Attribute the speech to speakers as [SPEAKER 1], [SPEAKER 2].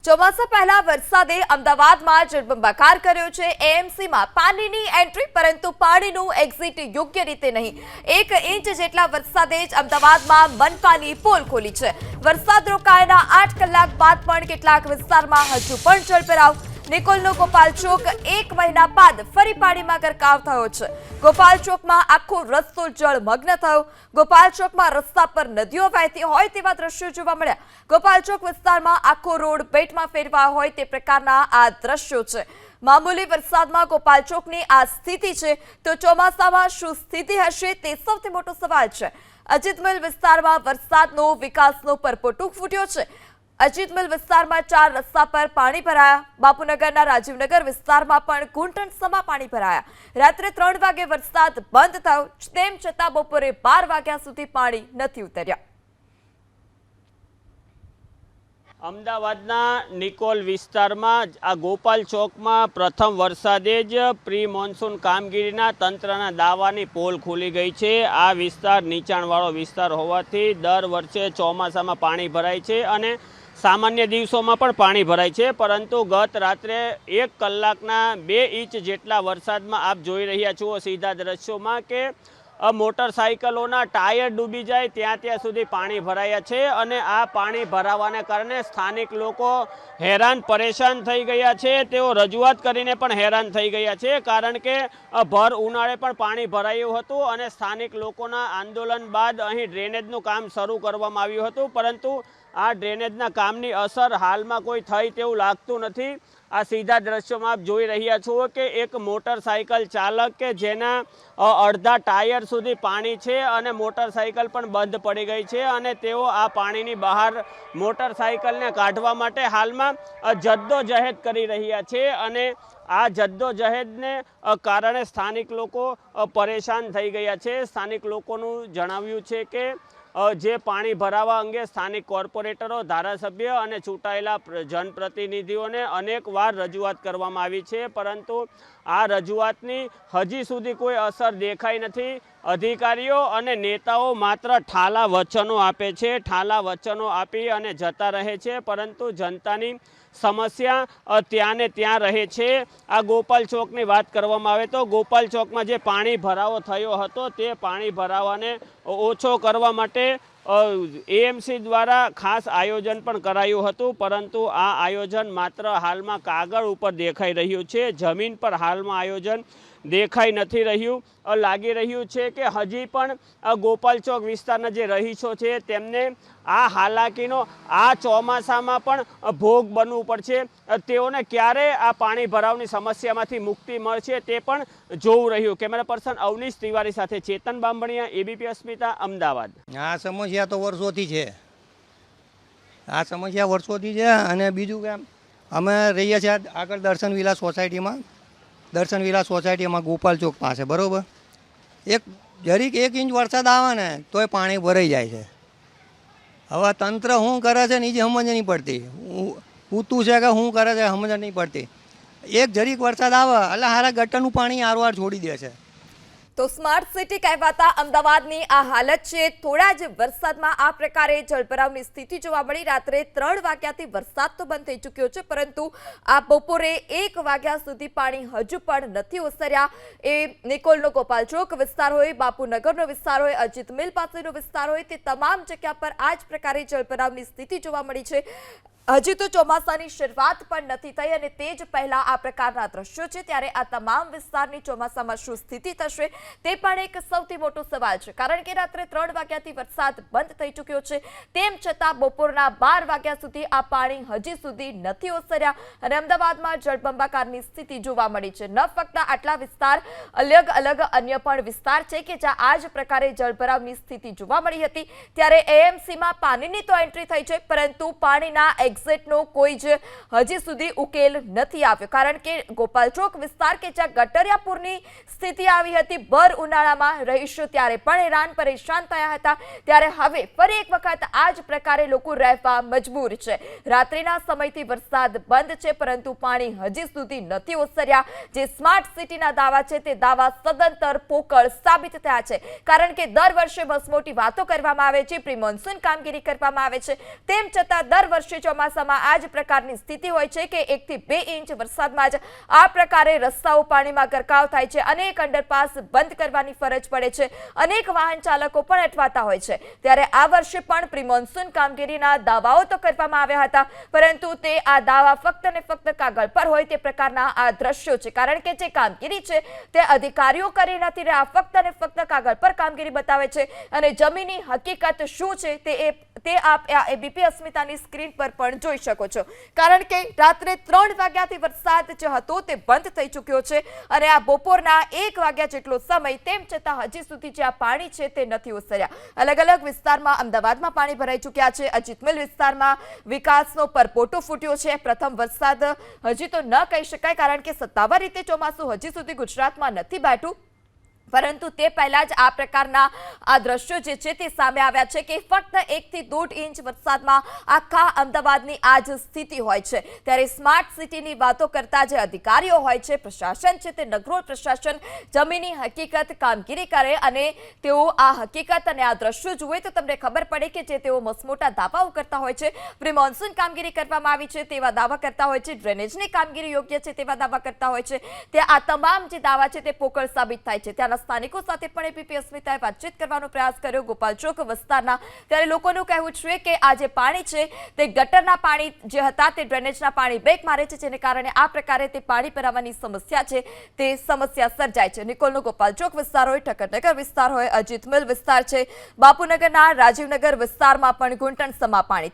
[SPEAKER 1] ચોમાસા પહેલા વરસાદે અમદાવાદમાં જળબંબાકાર કર્યો છે। એએમસીમાં પાણીની એન્ટ્રી પરંતુ પાણીનું એક્ઝિટ યોગ્ય રીતે નહીં। 1 ઇંચ જેટલા વરસાદે જ અમદાવાદમાં મનપાની પોલ ખોલી છે। વરસાદ રોકાયાના 8 કલાક બાદ પણ કેટલાક વિસ્તારમાં હજુ પણ જળભરાવ। નિકોલનો ગોપાલ ચોક 1 મહિના બાદ ફરી પાણીમાં ગરકાવ થયો છે। ગોપાલ ચોકમાં આખો રસ્તો જળમગ્ન થયો। ગોપાલ ચોકમાં રસ્તા પર નદીઓ વહેતી હોય તેવા દ્રશ્યો જોવા મળ્યા। ગોપાલ ચોક વિસ્તારમાં આખો રોડ બેટમાં ફેરવાયો હોય તે પ્રકારના આ દ્રશ્યો છે। મામૂલી વરસાદમાં ગોપાલ ચોકની આ સ્થિતિ છે તો ચોમાસામાં શું સ્થિતિ હશે તે સૌથી મોટો સવાલ છે। અજીત મિલ વિસ્તારમાં વરસાદનો વિકાસનો પરપોટો ફૂટ્યો છે। અજીત મિલ વિસ્તારમાં 4 રસ્તા પર પાણી ભરાયા। બાપુનગરના રાજીવનગર વિસ્તારમાં પણ ઘૂંટણસમા પાણી ભરાયા। રાત્રે 3 વાગે વરસાદ બંધ થયો તેમ છતાં બપોરે 12 વાગ્યા સુધી પાણી નથી ઉતર્યા।
[SPEAKER 2] અમદાવાદના નિકોલ વિસ્તારમાં આ ગોપાલ ચોકમાં પ્રથમ વરસાદે જ પ્રી મોન્સૂન કામગીરીના તંત્રના દાવાની પોલ ખુલી ગઈ છે। આ વિસ્તાર નીચાણવાળો વિસ્તાર હોવાથી દર વર્ષે ચોમાસામાં પાણી ભરાય છે અને સામાન્ય દિવસોમાં પણ પાણી ભરાય છે, પરંતુ ગત રાત્રે 1 કલાકના 2 ઇંચ જેટલા વરસાદમાં આપ જોઈ રહ્યા છો સીધા દ્રશ્યોમાં કે મોટરસાઇકલોના ટાયર ડૂબી જાય ત્યાં સુધી પાણી ભરાયા છે અને આ પાણી ભરાવાને કારણે સ્થાનિક લોકો હેરાન પરેશાન થઈ ગયા છે। તેઓ રજૂઆત કરીને પણ હેરાન થઈ ગયા છે, કારણ કે ભર ઉનાળે પણ પાણી ભરાયું હતું અને સ્થાનિક લોકોના આંદોલન બાદ અહીં ડ્રેનેજનું કામ શરૂ કરવામાં આવ્યું હતું, પરંતુ આ ડ્રેનેજના કામની અસર હાલમાં કોઈ થઈ તેવું લાગતું નથી। આ સીધા દ્રશ્યોમાં આપ જોઈ રહ્યા છો કે એક મોટરસાઇકલ ચાલક કે જેના અડધા ટાયર સુધી પાણી છે અને મોટરસાઇકલ પણ બંધ પડી ગઈ છે અને તેઓ આ પાણીની બહાર મોટરસાઇકલને કાઢવા માટે હાલમાં જદ્દોજહેદ કરી રહ્યા છે અને આ જદ્દોજહેદને કારણે સ્થાનિક લોકો પરેશાન થઈ ગયા છે। સ્થાનિક લોકોનું જણાવ્યું છે કે જે પાણી ભરાવા અંગે સ્થાનિક કોર્પોરેટરો, ધારાસભ્ય અને ચૂંટાયેલા જનપ્રતિનિધિઓને અનેક વાર રજૂઆત કરવામાં આવી છે, પરંતુ આ રજૂઆતની હજી સુધી કોઈ અસર દેખાઈ નથી। અધિકારીઓ અને નેતાઓ માત્ર ઠાલા વચનો આપે છે, ઠાલા વચનો આપી અને જતા રહે છે, પરંતુ જનતાની સમસ્યા ત્યાં ને ત્યાં રહે છે। આ ગોપાલ ચોકની વાત કરવામાં આવે તો ગોપાલ ચોકમાં જે પાણી ભરાવો થયો હતો તે પાણી ભરાવાને ઓછો કરવા માટે એએમસી દ્વારા ખાસ આયોજન પણ કરાયું હતું, પરંતુ આ આયોજન માત્ર હાલમાં કાગળ ઉપર દેખાઈ રહ્યું છે, જમીન પર હાલમાં આયોજન દેખાઈ નથી રહ્યું। લાગી રહ્યું છે કે હજી પણ ગોપાલ ચોક વિસ્તારના જે રહીશો છે તેમને આ હાલાકીનો આ ચોમાસામાં પણ ભોગ બનવું પડશે। તેઓને ક્યારે આ પાણી ભરાવની સમસ્યામાંથી મુક્તિ મળશે તે પણ જોવું રહ્યું। કેમેરા પર્સન અવનીશ તિવારી સાથે ચેતન બામણિયા, એબીપી અસ્મિતા, અમદાવાદ।
[SPEAKER 3] આ સમસ્યા તો વર્ષોથી છે, અને બીજું કે અમે રહીએ છીએ આગળ દર્શન વિલા સોસાયટીમાં ગોપાલ ચોક પાસે, બરાબર। જરીક 1 ઇંચ વરસાદ આવે ને તોય પાણી ભરાઈ જાય છે। હવે તંત્ર શું કરે છે ને એ જ સમજ નહીં પડતી, પૂતું છે કે શું કરે છે સમજ નહીં પડતી। એક જરીક વરસાદ આવે એટલે હારા ગટરનું પાણી આરવાર છોડી દે છે।
[SPEAKER 1] તો સ્માર્ટ સિટી કહેવાતા અમદાવાદની આ હાલત છે। થોડા જ વરસાદમાં આ પ્રકારે જળભરાવની સ્થિતિ જોવા મળી। રાત્રે 3 વાગ્યાથી વરસાદ તો બંધ થઈ ચૂક્યો છે, પરંતુ આ બપોરે 1 વાગ્યા સુધી પાણી હજુ પણ નથી ઓસર્યા। એ નિકોલનો ગોપાલ ચોક વિસ્તાર હોય, બાપુનગરનો વિસ્તાર હોય, અજીત મિલ પાસેનો વિસ્તાર હોય, તે તમામ જગ્યા પર આ જ પ્રકારે જળભરાવની સ્થિતિ જોવા મળી છે। હજી તો ચોમાસાની શરૂઆત પણ નથી થઈ અને તે જ પહેલા આ પ્રકારના દ્રશ્યો છે, ત્યારે આ તમામ વિસ્તારની ચોમાસામાં શું સ્થિતિ થશે તે પણ એક સૌથી મોટો સવાલ છે, કારણ કે રાત્રે 3 વાગ્યાથી વરસાદ બંધ થઈ ચૂક્યો છે, તેમ છતાં બપોરના 12 વાગ્યા સુધી આ પાણી હજી સુધી નથી ઓસર્યા અને અમદાવાદમાં જળબંબાકારની સ્થિતિ જોવા મળી છે। ન ફક્ત આટલા વિસ્તાર, અલગ અલગ અન્ય પણ વિસ્તાર છે કે જ્યાં આ જ પ્રકારે જળભરાવની સ્થિતિ જોવા મળી હતી। ત્યારે એએમસીમાં પાણીની તો એન્ટ્રી થઈ છે, પરંતુ પાણીના એક્ઝિટનો કોઈ જ હજી સુધી ઉકેલ નથી આવ્યો, કારણ કે ગોપાલ ચોક વિસ્તાર કે જ્યાં ગટરિયાપુરની સ્થિતિ આવી હતી ભર ઉનાળામાં, રહીશો ત્યારે પણ હેરાન પરેશાન થયા હતા, ત્યારે હવે ફરી એક વખત આ જ પ્રકારે લોકો રહેવા મજબૂર છે। રાત્રિના સમયથી વરસાદ બંધ છે, પરંતુ પાણી હજી સુધી નથી ઓસર્યા। જે સ્માર્ટ સિટીના દાવા છે તે દાવા સદંતર પોકળ સાબિત થયા છે, કારણ કે દર વર્ષે મસમોટી વાતો કરવામાં આવે છે, પ્રી મોન્સૂન કામગીરી કરવામાં આવે છે, તેમ છતાં દર વર્ષે ચોમાસામાં આ જ પ્રકારની સ્થિતિ હોય છે કે 1 થી 2 ઇંચ વરસાદમાં જ આ પ્રકારે રસ્તાઓ પાણીમાં ગરકાવ થાય છે, અનેક અંડરપાસ બંધ કરવાની ફરજ પડે છે, અનેક વાહન ચાલકો પણ અટવાતા હોય છે। ત્યારે આ વર્ષે પણ પ્રી મોન્સૂન કામગીરીના દાવાઓ તો કરવામાં આવ્યા હતા, પરંતુ તે આ દાવા ફક્ત ને ફક્ત કાગળ પર હોય તે પ્રકારના આ દ્રશ્યો છે, કારણ કે જે કામગીરી છે તે અધિકારીઓ કરી નથી રહ્યા, ફક્ત ને ફક્ત કાગળ પર કામગીરી બતાવે છે અને જમીની હકીકત શું છે તે આપ એબીપી અસ્મિતાની સ્ક્રીન પર પણ જોઈ શકો છો। કારણ કે રાત્રે 3 વાગ્યાથી વરસાદ જે હતો તે બંધ થઈ ચૂક્યો છે અને આ બપોરના 1 વાગ્યા જેટલો સમય, તેમ છતાં હજી સુધી જે આ પાણી છે તે નથી ઓસર્યા। અલગ અલગ વિસ્તારમાં અમદાવાદમાં પાણી ભરાઈ ચૂક્યા છે, અજીત મિલ વિસ્તારમાં વિકાસનો પરપોટો ફૂટ્યો છે। પ્રથમ વરસાદ હજી તો ન કહી શકાય, કારણ કે સત્તાવાર રીતે ચોમાસું હજી સુધી ગુજરાતમાં નથી બેઠું, પરંતુ તે પહેલા જ આ પ્રકારના આ દ્રશ્યો જે છે તે સામે આવ્યા છે કે ફક્ત 1 થી 1.5 ઇંચ વરસાદમાં આખા અમદાવાદની આ જ સ્થિતિ હોય છે। ત્યારે સ્માર્ટ સિટીની વાતો કરતા જે અધિકારીઓ હોય છે, પ્રશાસન છે, તે નગરોળ પ્રશાસન જમીની હકીકત કામગીરી કરે અને તેઓ આ હકીકત અને આ દ્રશ્યો જુએ તો તમને ખબર પડે કે જે તેઓ મસમોટા દાવાઓ કરતા હોય છે, પ્રી મોન્સૂન કામગીરી કરવામાં આવી છે તેવા દાવા કરતા હોય છે, ડ્રેનેજની કામગીરી યોગ્ય છે તેવા દાવા કરતા હોય છે, તે આ તમામ જે દાવા છે તે પોકળ સાબિત થાય છે। ત્યાંના સ્થાનિકો સાથે પણ એબીપી અસ્મિતાએ વાતચીત કરવાનો પ્રયાસ કર્યો ગોપાલ ચોક વિસ્તારના। ત્યારે લોકોનું કહેવું છે કે આ જે પાણી છે તે ગટરના પાણી જે હતા તે ડ્રેનેજના પાણી બ્રેક મારે છે, જેને કારણે આ પ્રકારે તે પાણી ભરાવાની સમસ્યા છે તે સમસ્યા સર્જાય છે। નિકોલનો ગોપાલ ચોક વિસ્તાર હોય, ઠક્કરનગર વિસ્તાર હોય, અજીત મિલ વિસ્તાર છે, બાપુનગરના રાજીવનગર વિસ્તારમાં પણ ઘૂંટણ સમા પાણી,